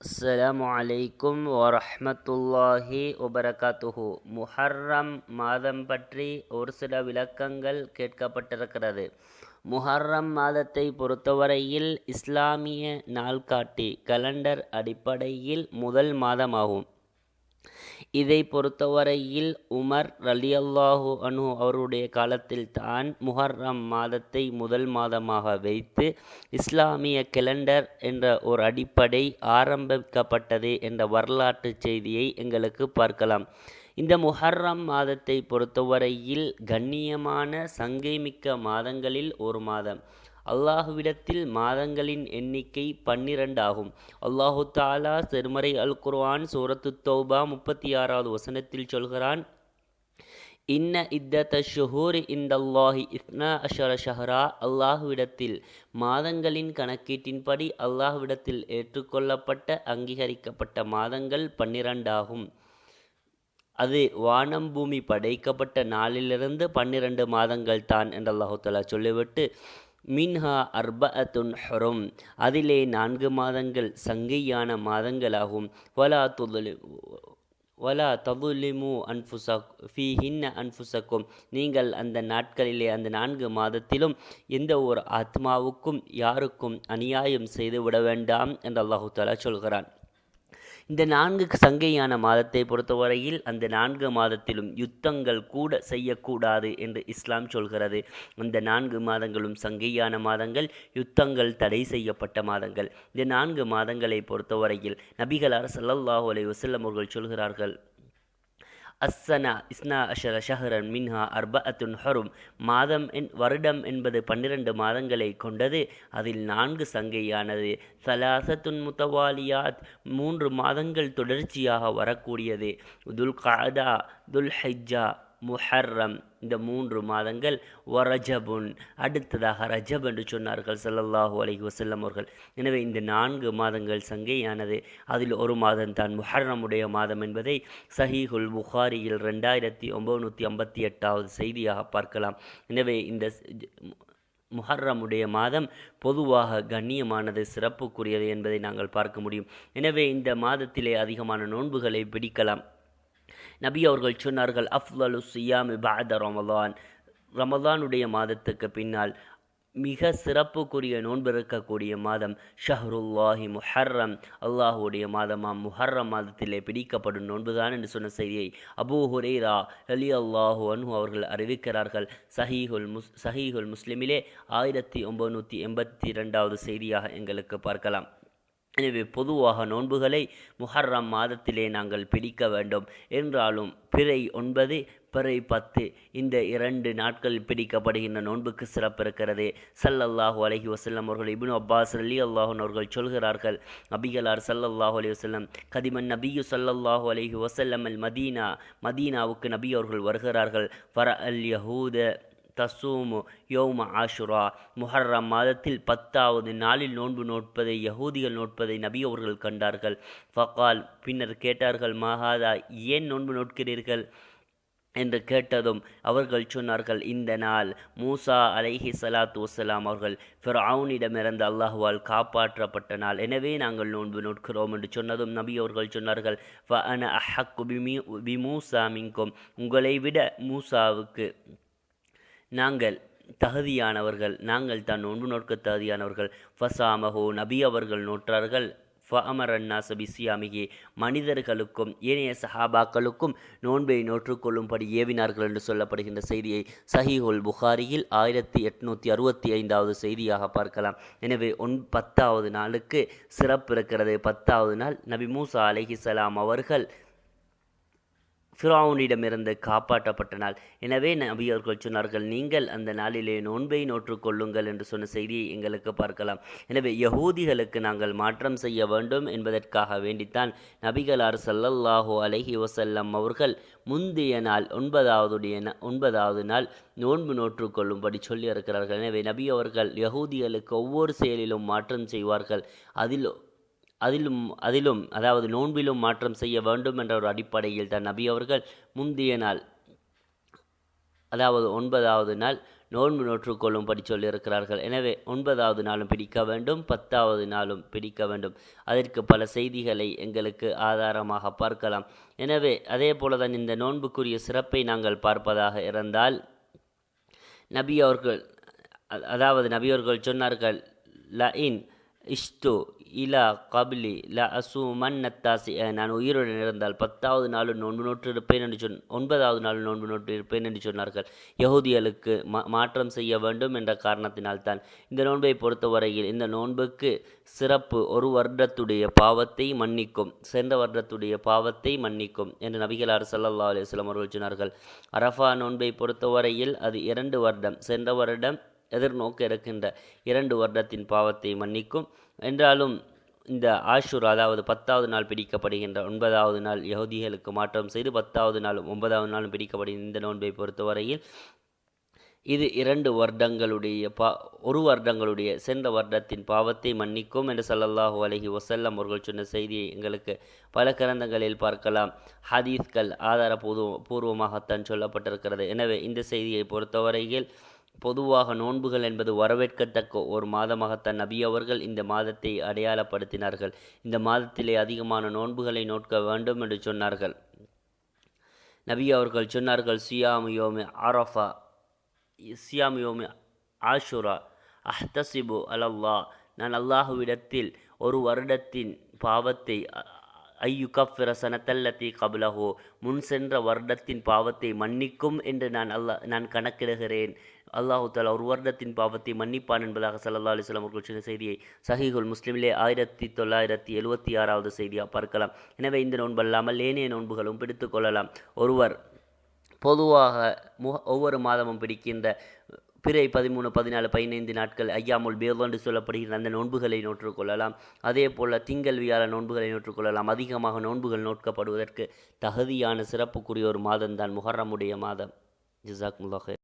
அஸ்ஸலாமு அலைக்கும் வரஹ்மத்துல்லாஹி வபரகாத்துஹு. முஹர்ரம் மாதம் பற்றி ஒரு சில விளக்கங்கள் கேட்கப்பட்டிருக்கிறது. முஹர்ரம் மாதத்தை பொறுத்தவரையில் இஸ்லாமிய நாள்காட்டி கலண்டர் அடிப்படையில் முதல் மாதமாகும். இதை பொறுத்தவரையில் உமர் ரலியல்லாஹு அன்ஹு அவருடைய காலத்தில் தான் முஹர்ரம் மாதத்தை முதல் மாதமாக வைத்து இஸ்லாமிய கலண்டர் என்ற ஒரு அடிப்படை ஆரம்பிக்கப்பட்டது என்ற வரலாற்று செய்தியை எங்களுக்கு பார்க்கலாம். இந்த முஹர்ரம் மாதத்தை பொறுத்தவரையில் கண்ணியமான சங்கைமிக்க மாதங்களில் ஒரு மாதம். அல்லாஹுவிடத்தில் மாதங்களின் எண்ணிக்கை 12 ஆகும். அல்லாஹு தாலா திருமறை அல் குர்ஆன் சூரத்து தௌபா 36வது வசனத்தில் சொல்கிறான், இன்ன இத்தத ஷுஹூரி இந்தல்லாஹி இஸ்னா அஷர ஷஹரா. அல்லாஹுவிடத்தில் மாதங்களின் கணக்கீட்டின்படி அல்லாஹுவிடத்தில் ஏற்றுக்கொள்ளப்பட்ட அங்கீகரிக்கப்பட்ட மாதங்கள் 12 ஆகும். அது வானம் பூமி படைக்கப்பட்ட நாளிலிருந்து 12 மாதங்கள் தான் என்று அல்லாஹு தஆலா சொல்லிவிட்டு, மின்ஹா அர்பஅத்துன் ஹுரும், அதிலே 4 மாதங்கள் சங்கையான மாதங்களாகும். வலா ததுலிமு ஃபீஹின்ன அன்ஃபுசக்கும், நீங்கள் அந்த நாட்களிலே அந்த 4 மாதத்திலும் எந்த ஒரு ஆத்மாவுக்கும் யாருக்கும் அநியாயம் செய்து விட வேண்டாம் என்று அல்லாஹு தஆலா சொல்கிறான். இந்த 4 சங்கையான மாதத்தை பொறுத்தவரையில் அந்த 4 மாதத்திலும் யுத்தங்கள் கூட செய்யக்கூடாது என்று இஸ்லாம் சொல்கிறது. அந்த 4 மாதங்களும் சங்கையான மாதங்கள், யுத்தங்கள் தடை செய்யப்பட்ட மாதங்கள். இந்த 4 மாதங்களை பொறுத்தவரையில் நபிகளார் ஸல்லல்லாஹு அலைஹி வஸல்லம் அவர்கள் சொல்கிறார்கள், அஸ்ஸனா இஸ்னா அஷர ஷஹரன் மின்ஹா அர்பஅத்துன் ஹுரும், வருடம் என்பது 12 மாதங்களை கொண்டது. அதில் 4 சங்கையானது. சலாசத்துன் முத்தவாலியாத், 3 மாதங்கள் தொடர்ச்சியாக வரக்கூடியது. துல் கஅதா, துல் ஹிஜ்ஜா, முஹர்ரம், இந்த 3 மாதங்கள். வரஜபுன், அடுத்ததாக ரஜப் என்று சொன்னார்கள் ஸல்லல்லாஹு அலைஹி வஸல்லம் அவர்கள். எனவே இந்த 4 மாதங்கள் சங்கையானது. அதில் ஒரு மாதம் தான் முஹர்ரமுடைய மாதம் என்பதை சஹீஹுல் புகாரியில் 2958வது செய்தியாக பார்க்கலாம். எனவே இந்த முஹர்ரமுடைய மாதம் பொதுவாக கண்ணியமானது, சிறப்புக்குரியது என்பதை நாங்கள் பார்க்க முடியும். எனவே இந்த மாதத்திலே அதிகமான நோன்புகளை பிடிக்கலாம். நபி அவர்கள் சொன்னார்கள், அஃலலு சியாமி பஅத ரமலான், ரமலானுடைய மாதத்துக்கு பின்னால் மிக சிறப்புக்குரிய நோன்பு இருக்கக்கூடிய மாதம் ஷஹ்ருல்லாஹி முஹர்ரம், அல்லாஹுடைய மாதமாம் முஹர்ரம் மாதத்திலே பிடிக்கப்படும் நோன்புதான் என்று சொன்ன செய்தியை அபூ ஹுரைரா ரலியல்லாஹு அன்ஹு அவர்கள் அறிவிக்கிறார்கள். சஹீஹுல் முஸ்லிமிலே 1982வது செய்தியாக எங்களுக்கு பார்க்கலாம். எனவே பொதுவாக நோன்புகளை முஹர்ரம் மாதத்திலே நாங்கள் பிடிக்க வேண்டும். என்றாலும் பிறை 9, பிறை 10 இந்த 2 நாட்கள் பிடிக்கப்படுகின்ற நோன்புக்கு சிறப்பு இருக்கிறது. ஸல்லல்லாஹு அலைஹி வஸல்லம் அவர்கள் இப்னு அப்பாஸ் ரலியல்லாஹு அன்ஹு அவர்கள் சொல்கிறார்கள், நபிகளார் ஸல்லல்லாஹு அலைஹி வஸல்லம் கதிமன் நபியு ஸல்லல்லாஹு அலைஹி வஸல்லம் அல் மதீனா, மதீனாவுக்கு நபி அவர்கள் வருகிறார்கள். ஃபர அல் யஹூத தசூமு யோம ஆஷுரா, முஹர்ரம் மாதத்தில் 10வது நாளில் நோன்பு நோட்பதை, யஹூதிகள் நோட்பதை நபி அவர்கள் கண்டார்கள். ஃபகால், பின்னர் கேட்டார்கள், மாஹாதா, ஏன் நோன்பு நோட்கிறீர்கள் என்று கேட்டதும் அவர்கள் சொன்னார்கள், இந்த நாள் மூசா அலைஹி ஸலாத்து வஸ்ஸலாம் அவர்கள் ஃபிர்அவுனிடமிருந்து அல்லாஹ்வால் காப்பாற்றப்பட்ட நாள், எனவே நாங்கள் நோன்பு நோட்கிறோம் என்று சொன்னதும் நபி அவர்கள் சொன்னார்கள், ஃப அன அஹக்கு பிமூசா மின்கும், உங்களை விட மூசாவுக்கு நாங்கள் தகுதியானவர்கள், நாங்கள் தான் நோன்பு நோட்க தகுதியானவர்கள். ஃபசாமஹோ, நபி அவர்கள் நோற்றார்கள். ஃபஅமரன்னாஸ பிஸ்ஸியாமிஹி, மனிதர்களுக்கும் ஏனைய சஹாபாக்களுக்கும் நோன்பை நோற்றுக்கொள்ளும்படி ஏவினார்கள் என்று சொல்லப்படுகின்ற செய்தியை சஹீஹுல் புகாரியில் 1865வது செய்தியாக பார்க்கலாம். எனவே 10வது நாளுக்கு சிறப்பு இருக்கிறது. 10வது நாள் நபி மூசா அலைஹிஸ்ஸலாம் அவர்கள் ஃபிரௌனிடமிருந்து காப்பாற்றப்பட்ட நாள். எனவே நபி அவர்கள் சொன்னார்கள், நீங்கள் அந்த நாளிலே நோன்பை நோற்றுக்கொள்ளுங்கள் என்று சொன்ன செய்தியை எங்களுக்கு பார்க்கலாம். எனவே யஹூதிகளுக்கு நாங்கள் மாற்றம் செய்ய வேண்டும் என்பதற்காக வேண்டித்தான் நபிகளார் ஸல்லல்லாஹு அலைஹி வஸல்லம் அவர்கள் முந்தைய நாள் 9வது நாள் நோன்பு நோற்றுக்கொள்ளும்படி சொல்லி இருக்கிறார்கள். எனவே நபி அவர்கள் யஹூதிகளுக்கு ஒவ்வொரு செயலிலும் மாற்றம் செய்வார்கள். அதிலும் அதாவது நோன்பிலும் மாற்றம் செய்ய வேண்டும் என்ற ஒரு அடிப்படையில் தான் நபி அவர்கள் முந்தைய நாள், அதாவது 9வது நாள் நோன்பு நோற்றுக்கொள்ளும்படி சொல்லியிருக்கிறார்கள். எனவே 9வது நாளும் பிடிக்க வேண்டும், 10வது நாளும் பிடிக்க வேண்டும். அதற்கு பல செய்திகளை எங்களுக்கு ஆதாரமாக பார்க்கலாம். எனவே அதே போலதான் இந்த நோன்புக்குரிய சிறப்பை நாங்கள் பார்ப்பதாக இருந்தால், நபி அவர்கள் சொன்னார்கள், லஇன் இஷ்டு இலா கபிலி ல அசூமன்னத்தாசி, நான் உயிருடன் இருந்தால் 10வது நாளும் நோன்பு நோற்று இருப்பேன் என்று 9வது நாளும் நோன்பு நோற்று இருப்பேன் என்று சொன்னார்கள். யஹூதிகளுக்கு மாற்றம் செய்ய வேண்டும் என்ற காரணத்தினால்தான். இந்த நோன்பை பொறுத்தவரையில் இந்த நோன்புக்கு சிறப்பு ஒரு வருடத்துடைய பாவத்தை மன்னிக்கும், சென்ற வருடத்துடைய பாவத்தை மன்னிக்கும் என்று நபிகளார் ஸல்லல்லாஹு அலைஹி வஸல்லம் அவர்கள் சொன்னார்கள். அரஃபா நோன்பை பொறுத்தவரையில் அது 2 வருடம், சென்ற வருடம் எதிர்நோக்க இருக்கின்ற 2 வருடத்தின் பாவத்தை மன்னிக்கும். என்றாலும் இந்த ஆஷுரா, அதாவது 10வது நாள் பிடிக்கப்படுகின்ற 9வது நாள் யஹூதிகளுக்கு மாற்றம் செய்து 10வது நாளும் 9வது நாளும் பிடிக்கப்படுகின்ற இந்த நோன்பை பொறுத்தவரையில் இது 2 வருடங்களுடைய ஒரு வருடங்களுடைய சென்ற வருடத்தின் பாவத்தை மன்னிக்கும் என்று ஸல்லல்லாஹு அலைஹி வஸல்லம் அவர்கள் சொன்ன செய்தியை எங்களுக்கு பல கிரந்தங்களில் பார்க்கலாம். ஹதீஸ்கள் ஆதாரபூர்வமாகத்தான் சொல்லப்பட்டிருக்கிறது. எனவே இந்த செய்தியை பொறுத்தவரையில் பொதுவாக நோன்புகள் என்பது வரவேற்கத்தக்க ஒரு மாதமாகத்தான் நபி அவர்கள் இந்த மாதத்தை அடையாளப்படுத்தினார்கள். இந்த மாதத்திலே அதிகமான நோன்புகளை நோக்க வேண்டும் என்று சொன்னார்கள். நபி அவர்கள் சொன்னார்கள், சியாமு யோமி அரஃபா, சியாமு யோமி ஆஷுரா அஹ்தசிபு அலல்லாஹ், நான் அல்லாஹுவிடத்தில் ஒரு வருடத்தின் பாவத்தை ஐயுகஃபிர சனத்தல்லத்தி கபலஹோ, முன் சென்ற வருடத்தின் பாவத்தை மன்னிக்கும் என்று நான் கணக்கிடுகிறேன். அல்லாஹு தாலா ஒரு வருடத்தின் பாவத்தை மன்னிப்பான் என்பதாக ஸல்லல்லாஹு அலைஹி வஸல்லம் அவர்கள் சொன்ன செய்தியை சஹீஹுல் முஸ்லிமிலே 1976வது செய்தியாக பார்க்கலாம். எனவே இந்த நோன்பு அல்லாமல் ஏனைய நோன்புகளும் பிடித்து கொள்ளலாம். ஒருவர் பொதுவாக ஒவ்வொரு மாதமும் பிடிக்கின்ற பிறை 13, 14, 15 நாட்கள் ஐயாமுல் பீத் என்று சொல்லப்படுகிற அந்த நோன்புகளை நோற்றுக்கொள்ளலாம். அதே போல் திங்கள் வியாழ நோன்புகளை நோற்றுக்கொள்ளலாம். அதிகமாக நோன்புகள் நோட்கப்படுவதற்கு தகுதியான சிறப்புக்குரிய ஒரு மாதம்தான் முஹர்ரமுடைய மாதம். ஜஸாக்குமுல்லாஹ்.